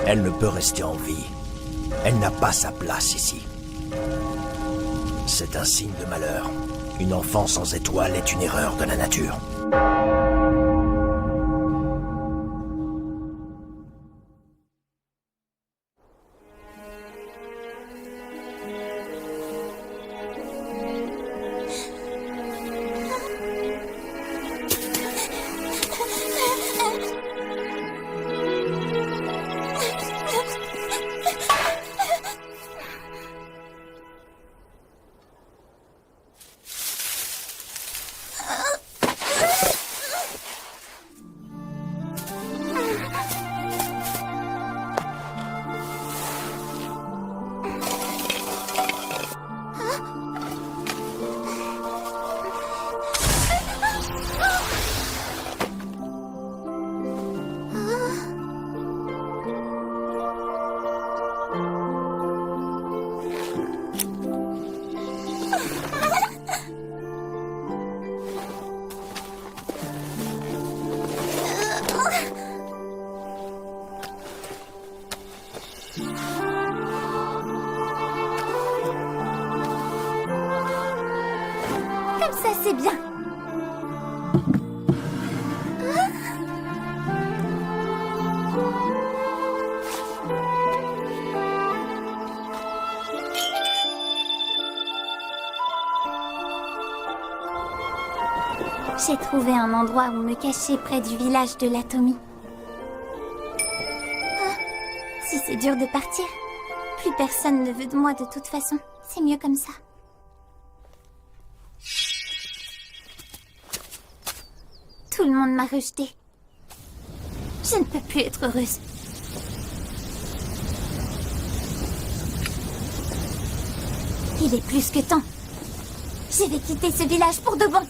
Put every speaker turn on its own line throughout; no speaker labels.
Elle ne peut rester en vie. Elle n'a pas sa place ici. C'est un signe de malheur. Une enfant sans étoile est une erreur de la nature.
Ça, c'est bien. J'ai trouvé un endroit où me cacher près du village de l'Atomie. Si c'est dur de partir, plus personne ne veut de moi de toute façon. C'est mieux comme ça. Tout le monde m'a rejetée. Je ne peux plus être heureuse. Il est plus que temps. Je vais quitter ce village pour de bon.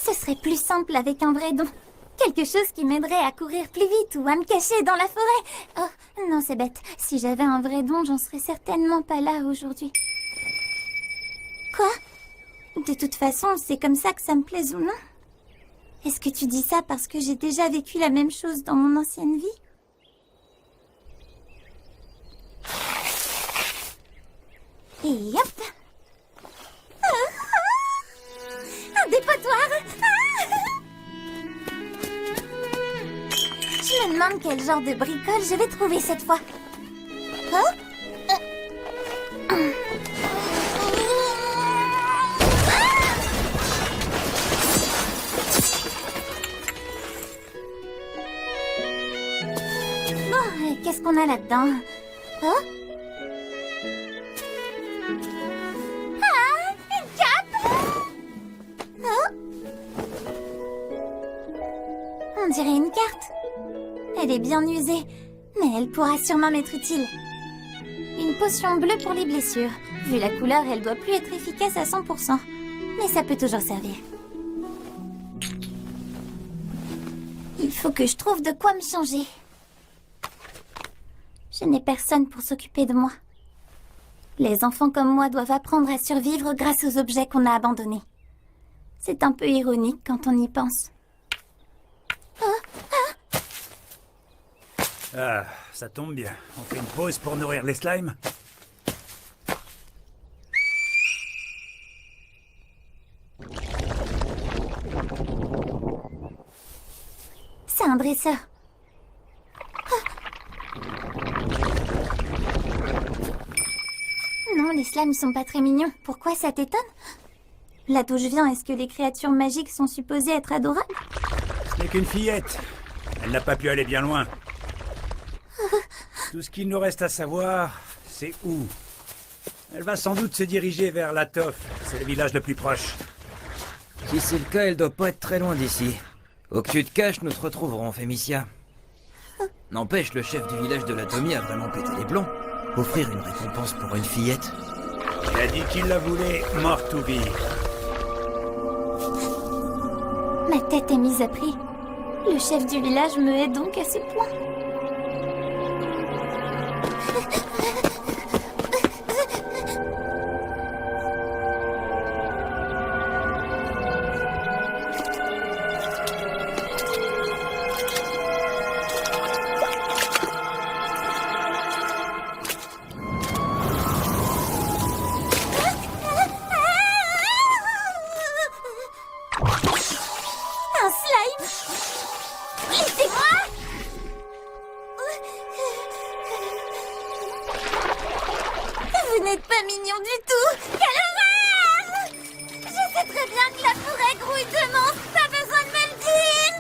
Ce serait plus simple avec un vrai don. Quelque chose qui m'aiderait à courir plus vite ou à me cacher dans la forêt. Oh, non, c'est bête. Si j'avais un vrai don, j'en serais certainement pas là aujourd'hui. Quoi? De toute façon, c'est comme ça que ça me plaise ou non? Est-ce que tu dis ça parce que j'ai déjà vécu la même chose dans mon ancienne vie? Et hop! Un dépotoir! Je me demande quel genre de bricole je vais trouver cette fois. Bon, qu'est-ce qu'on a là-dedans? Une cape! On dirait une carte. Elle est bien usée, mais elle pourra sûrement m'être utile. Une potion bleue pour les blessures. Vu la couleur, elle doit plus être efficace à 100%. Mais ça peut toujours servir. Il faut que je trouve de quoi me changer. Je n'ai personne pour s'occuper de moi. Les enfants comme moi doivent apprendre à survivre grâce aux objets qu'on a abandonnés. C'est un peu ironique quand on y pense.
Ah, ça tombe bien. On fait une pause pour nourrir les slimes.
C'est un dresseur. Non, les slimes sont pas très mignons. Pourquoi ça t'étonne? Là d'où je viens, est-ce que les créatures magiques sont supposées être adorables?
Ce n'est qu'une fillette. Elle n'a pas pu aller bien loin. Tout ce qu'il nous reste à savoir, c'est où. Elle va sans doute se diriger vers Latov. C'est le village le plus proche.
Si c'est le cas, elle doit pas être très loin d'ici. Au que tu te caches, nous te retrouverons, Fémicia. N'empêche, le chef du village de l'Atomie a vraiment pété les plombs. Offrir une récompense pour une fillette.
Il a dit qu'il la voulait morte ou vive.
Ma tête est mise à prix. Le chef du village me hait donc à ce point. Un slime! Laissez-moi! Vous n'êtes pas mignon du tout! Quelle horreur! Je sais très bien que la forêt grouille de monstres, pas besoin de me le dire!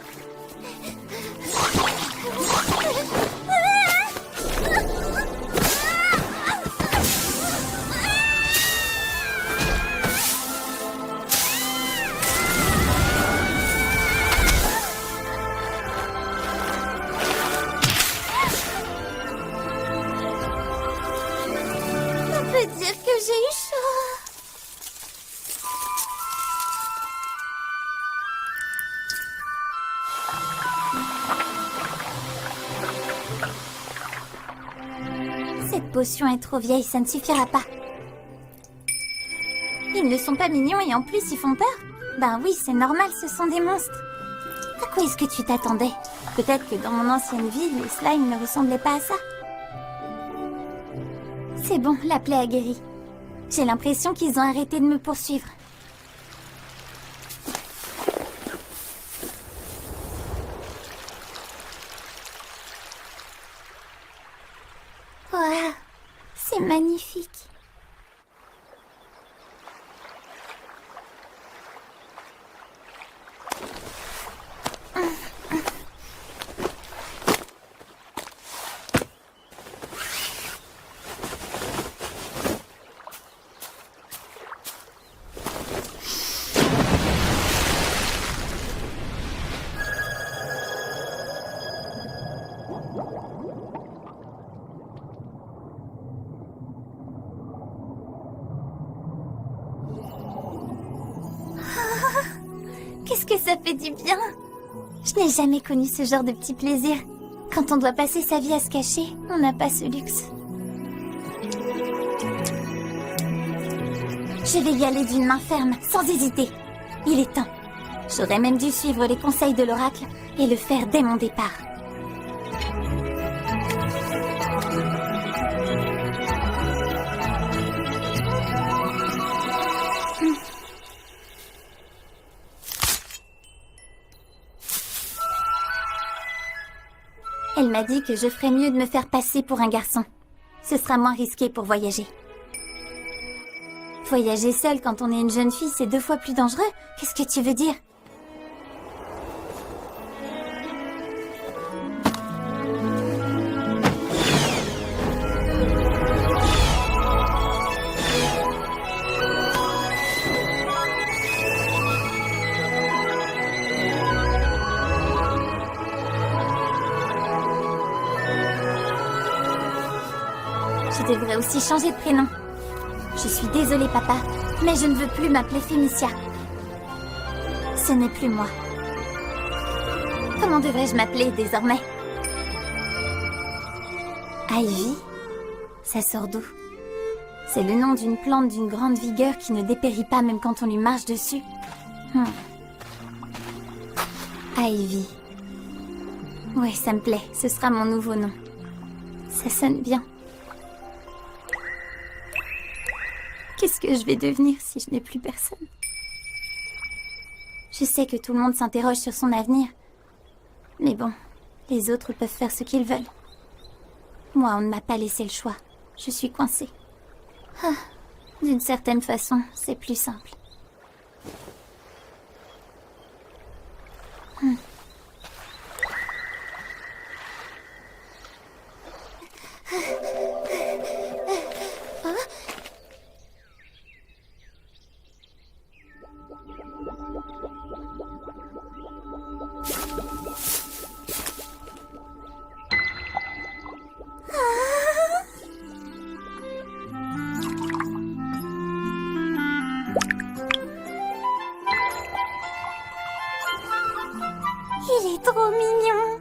On peut dire que j'ai eu chaud. Cette potion est trop vieille, ça ne suffira pas. Ils ne sont pas mignons et en plus ils font peur. Ben oui, c'est normal, ce sont des monstres. À quoi est-ce que tu t'attendais? Peut-être que dans mon ancienne vie, les slimes ne ressemblaient pas à ça. C'est bon, la plaie a guéri. J'ai l'impression qu'ils ont arrêté de me poursuivre. Waouh, c'est magnifique. Qu'est-ce que ça fait du bien! Je n'ai jamais connu ce genre de petit plaisir. Quand on doit passer sa vie à se cacher, on n'a pas ce luxe. Je vais y aller d'une main ferme, sans hésiter. Il est temps. J'aurais même dû suivre les conseils de l'oracle et le faire dès mon départ. Elle m'a dit que je ferais mieux de me faire passer pour un garçon. Ce sera moins risqué pour voyager. Voyager seule quand on est une jeune fille, c'est 2 fois plus dangereux. Qu'est-ce que tu veux dire? Je devrais aussi changer de prénom. Je suis désolée, papa, mais je ne veux plus m'appeler Fémicia. Ce n'est plus moi. Comment devrais-je m'appeler désormais? Ivy? Ça sort d'où? C'est le nom d'une plante d'une grande vigueur qui ne dépérit pas même quand on lui marche dessus. Ivy. Ouais, ça me plaît. Ce sera mon nouveau nom. Ça sonne bien. Qu'est-ce que je vais devenir si je n'ai plus personne? Je sais que tout le monde s'interroge sur son avenir. Mais bon, les autres peuvent faire ce qu'ils veulent. Moi, on ne m'a pas laissé le choix. Je suis coincée. D'une certaine façon, c'est plus simple. Il est trop mignon.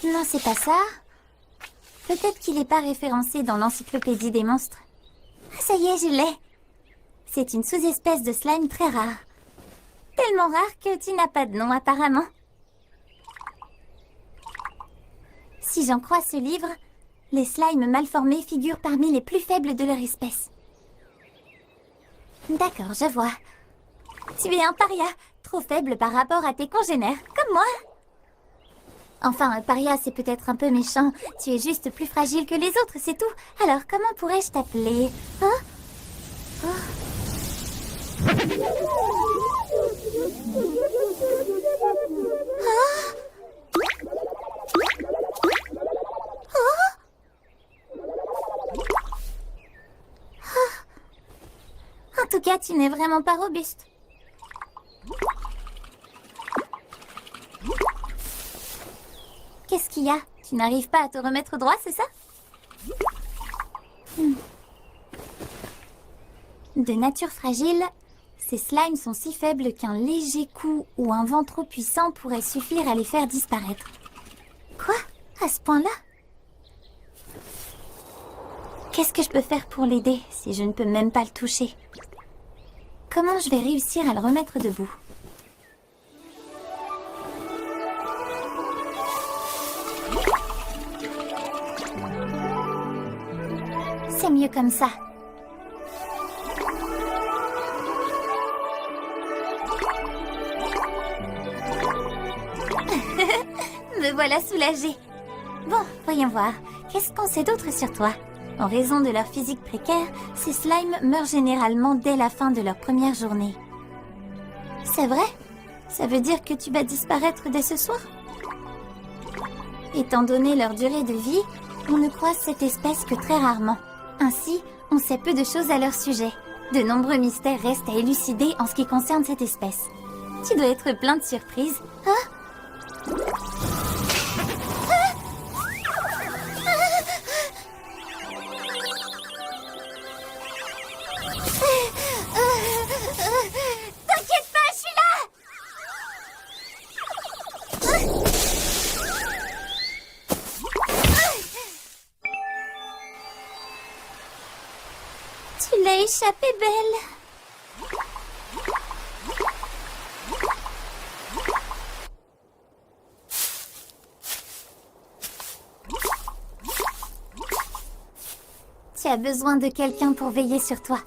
Non, c'est pas ça. Peut-être qu'il n'est pas référencé dans l'encyclopédie des monstres. Ah, ça y est, je l'ai. C'est une sous-espèce de slime très rare. Tellement rare que tu n'as pas de nom, apparemment. Si j'en crois ce livre, les slimes mal formés figurent parmi les plus faibles de leur espèce. D'accord, je vois. Tu es un paria, trop faible par rapport à tes congénères, comme moi. Enfin, un paria, c'est peut-être un peu méchant. Tu es juste plus fragile que les autres, c'est tout. Alors, comment pourrais-je t'appeler? Hein? En tout cas, tu n'es vraiment pas robuste. Qu'est-ce qu'il y a? Tu n'arrives pas à te remettre droit, c'est ça? De nature fragile, ces slimes sont si faibles qu'un léger coup ou un vent trop puissant pourrait suffire à les faire disparaître. Quoi? À ce point-là? Qu'est-ce que je peux faire pour l'aider si je ne peux même pas le toucher? Comment je vais réussir à le remettre debout? C'est mieux comme ça. Me voilà soulagée. Bon, voyons voir. Qu'est-ce qu'on sait d'autre sur toi? En raison de leur physique précaire, ces slimes meurent généralement dès la fin de leur première journée. C'est vrai? Ça veut dire que tu vas disparaître dès ce soir? Étant donné leur durée de vie, on ne croise cette espèce que très rarement. Ainsi, on sait peu de choses à leur sujet. De nombreux mystères restent à élucider en ce qui concerne cette espèce. Tu dois être plein de surprises. Hein? T'inquiète pas, je suis là! Tu l'as échappé, belle. Tu as besoin de quelqu'un pour veiller sur toi.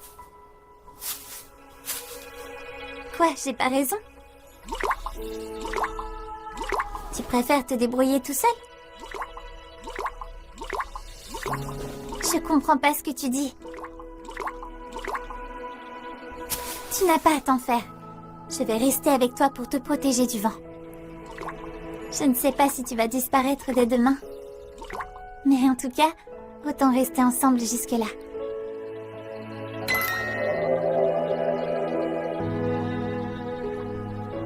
Quoi, j'ai pas raison? Tu préfères te débrouiller tout seul? Je comprends pas ce que tu dis. Tu n'as pas à t'en faire. Je vais rester avec toi pour te protéger du vent. Je ne sais pas si tu vas disparaître dès demain. Mais en tout cas, autant rester ensemble jusque-là.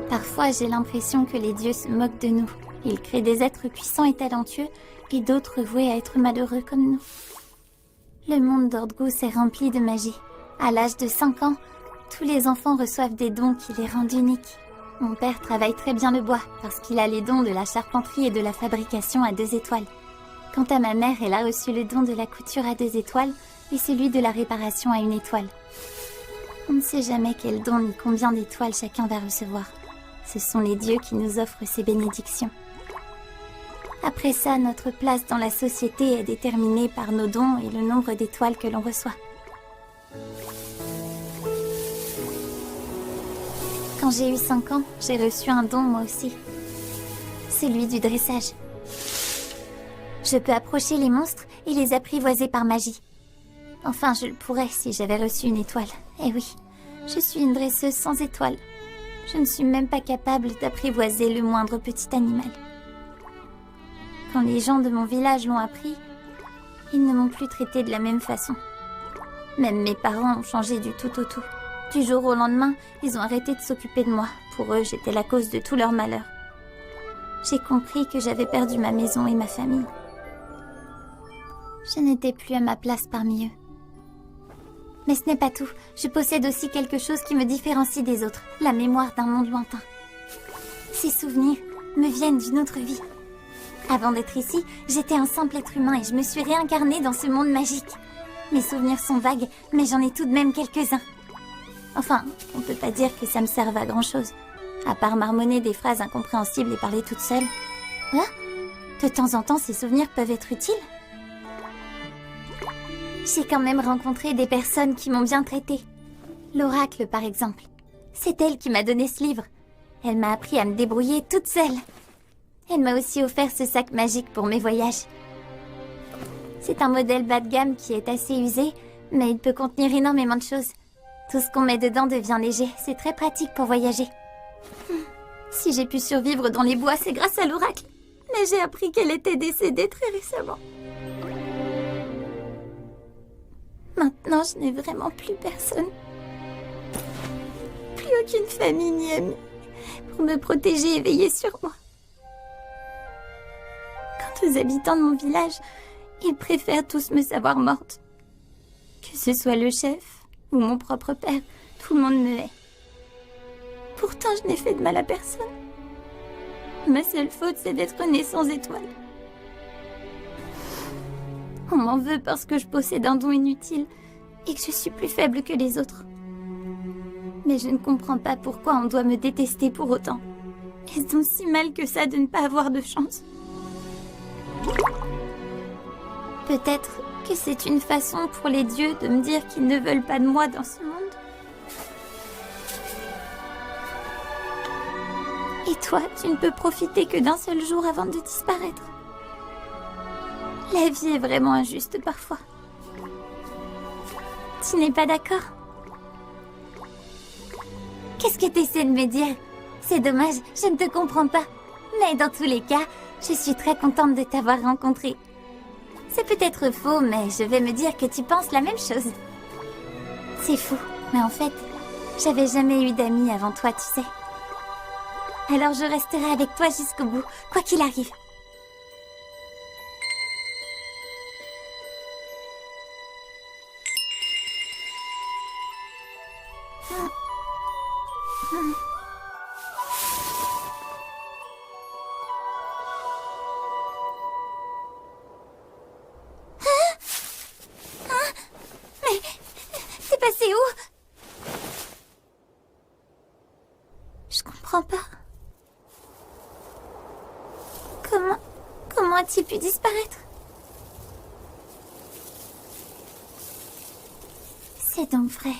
Parfois, j'ai l'impression que les dieux se moquent de nous. Ils créent des êtres puissants et talentueux, et d'autres voués à être malheureux comme nous. Le monde d'Ordgoose est rempli de magie. À l'âge de 5 ans, tous les enfants reçoivent des dons qui les rendent uniques. Mon père travaille très bien le bois, parce qu'il a les dons de la charpenterie et de la fabrication à 2 étoiles. Quant à ma mère, elle a reçu le don de la couture à 2 étoiles et celui de la réparation à 1 étoile. On ne sait jamais quel don ni combien d'étoiles chacun va recevoir. Ce sont les dieux qui nous offrent ces bénédictions. Après ça, notre place dans la société est déterminée par nos dons et le nombre d'étoiles que l'on reçoit. Quand j'ai eu 5 ans, j'ai reçu un don moi aussi. Celui du dressage. Je peux approcher les monstres et les apprivoiser par magie. Enfin, je le pourrais si j'avais reçu 1 étoile. Eh oui, je suis une dresseuse sans étoile. Je ne suis même pas capable d'apprivoiser le moindre petit animal. Quand les gens de mon village l'ont appris, ils ne m'ont plus traité de la même façon. Même mes parents ont changé du tout au tout. Du jour au lendemain, ils ont arrêté de s'occuper de moi. Pour eux, j'étais la cause de tout leur malheur. j'ai compris que j'avais perdu ma maison et ma famille. Je n'étais plus à ma place parmi eux. Mais ce n'est pas tout. Je possède aussi quelque chose qui me différencie des autres, la mémoire d'un monde lointain. Ces souvenirs me viennent d'une autre vie. Avant d'être ici, j'étais un simple être humain et je me suis réincarnée dans ce monde magique. Mes souvenirs sont vagues, mais j'en ai tout de même quelques-uns. Enfin, on peut pas dire que ça me serve à grand-chose, à part marmonner des phrases incompréhensibles et parler toute seule. Hein? De temps en temps, ces souvenirs peuvent être utiles. J'ai quand même rencontré des personnes qui m'ont bien traitée. L'oracle, par exemple. C'est elle qui m'a donné ce livre. Elle m'a appris à me débrouiller toute seule. Elle m'a aussi offert ce sac magique pour mes voyages. C'est un modèle bas de gamme qui est assez usé, mais il peut contenir énormément de choses. Tout ce qu'on met dedans devient léger. C'est très pratique pour voyager. Si j'ai pu survivre dans les bois, c'est grâce à l'oracle. Mais j'ai appris qu'elle était décédée très récemment. Maintenant, je n'ai vraiment plus personne. Plus aucune famille ni amie pour me protéger et veiller sur moi. Quant aux habitants de mon village, ils préfèrent tous me savoir morte. Que ce soit le chef ou mon propre père, tout le monde me hait. Pourtant, je n'ai fait de mal à personne. Ma seule faute, c'est d'être née sans étoile. On m'en veut parce que je possède un don inutile et que je suis plus faible que les autres. Mais je ne comprends pas pourquoi on doit me détester pour autant. Est-ce donc si mal que ça de ne pas avoir de chance? Peut-être que c'est une façon pour les dieux de me dire qu'ils ne veulent pas de moi dans ce monde. Et toi, tu ne peux profiter que d'un seul jour avant de disparaître. La vie est vraiment injuste parfois. Tu n'es pas d'accord? Qu'est-ce que tu essaies de me dire? C'est dommage, je ne te comprends pas. Mais dans tous les cas, je suis très contente de t'avoir rencontré. C'est peut-être faux, mais je vais me dire que tu penses la même chose. C'est fou, mais en fait, j'avais jamais eu d'amis avant toi, tu sais. Alors je resterai avec toi jusqu'au bout, quoi qu'il arrive. T'es passé où? Je comprends pas. Comment as-tu pu disparaître? C'est donc vrai.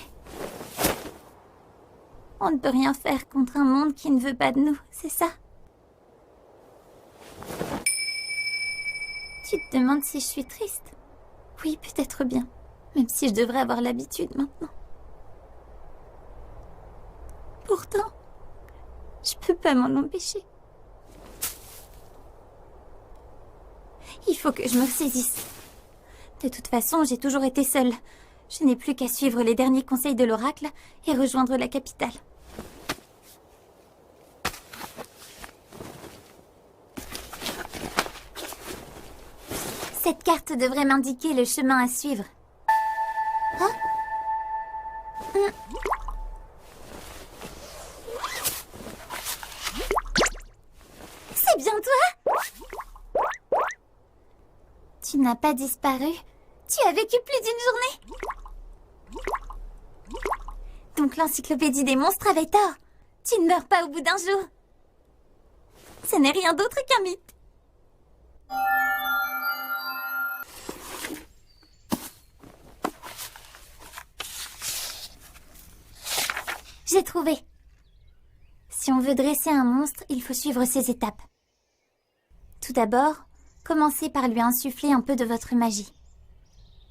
On ne peut rien faire contre un monde qui ne veut pas de nous, c'est ça? Tu te demandes si je suis triste? Oui, peut-être bien. Même si je devrais avoir l'habitude maintenant. Pourtant, je peux pas m'en empêcher. Il faut que je me ressaisisse. De toute façon, j'ai toujours été seule. Je n'ai plus qu'à suivre les derniers conseils de l'oracle et rejoindre la capitale. Cette carte devrait m'indiquer le chemin à suivre. Hein? C'est bien toi? Tu n'as pas disparu. Tu as vécu plus d'une journée. Donc l'encyclopédie des monstres avait tort. Tu ne meurs pas au bout d'un jour. Ce n'est rien d'autre qu'un mythe. J'ai trouvé. Si on veut dresser un monstre, il faut suivre ces étapes. Tout d'abord, commencez par lui insuffler un peu de votre magie.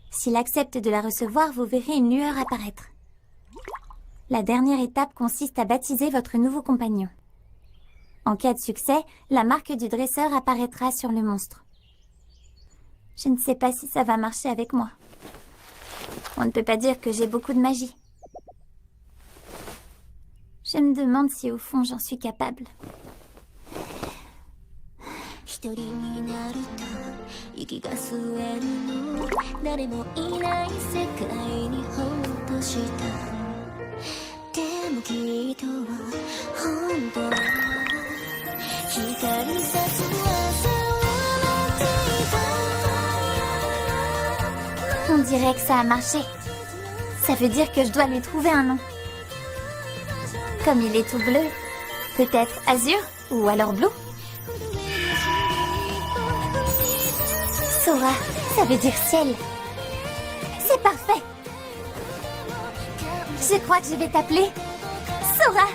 S'il accepte de la recevoir, vous verrez une lueur apparaître. La dernière étape consiste à baptiser votre nouveau compagnon. En cas de succès, la marque du dresseur apparaîtra sur le monstre. Je ne sais pas si ça va marcher avec moi. On ne peut pas dire que j'ai beaucoup de magie. Je me demande si au fond j'en suis capable.
一人になると息が吸えるの誰もいない世界にほっとしたでもきっと本当は光さす朝を待っていた
On dirait que ça a marché. Ça veut dire que je dois lui trouver un nom. Comme il est tout bleu, peut-être azur ou alors bleu. Sora, ça veut dire ciel. C'est parfait. Je crois que je vais t'appeler Sora.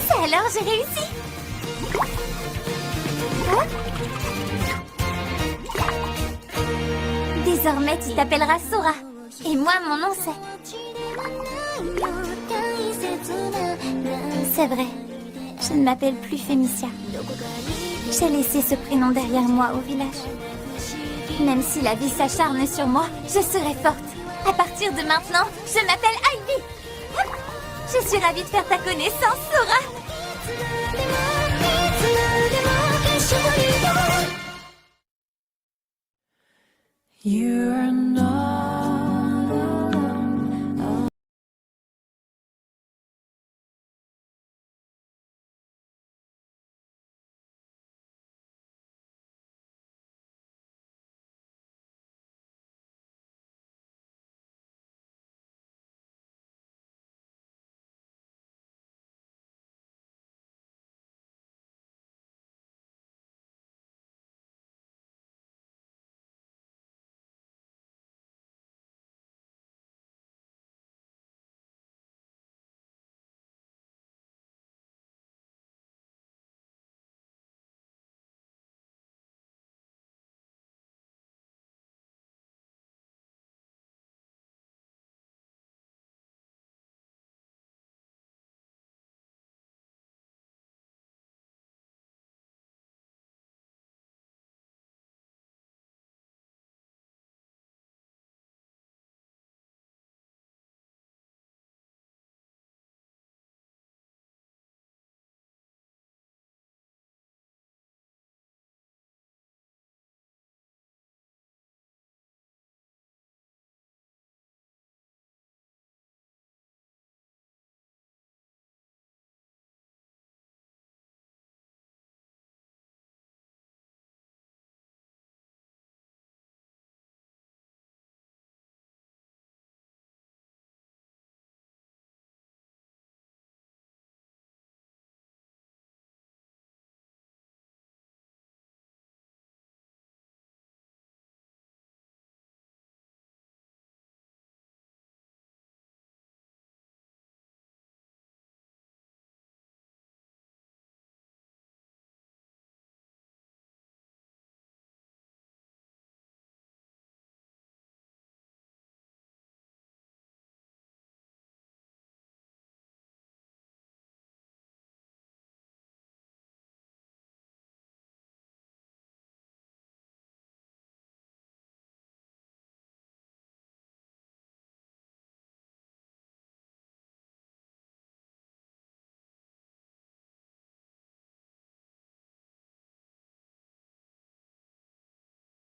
Ça alors, j'ai réussi. Hein? Désormais, tu t'appelleras Sora. Et moi, mon nom, c'est... C'est vrai. Je ne m'appelle plus Fémicia. J'ai laissé ce prénom derrière moi au village. Même si la vie s'acharne sur moi, je serai forte. À partir de maintenant, je m'appelle Ivy. Je suis ravie de faire ta connaissance, Sora.
You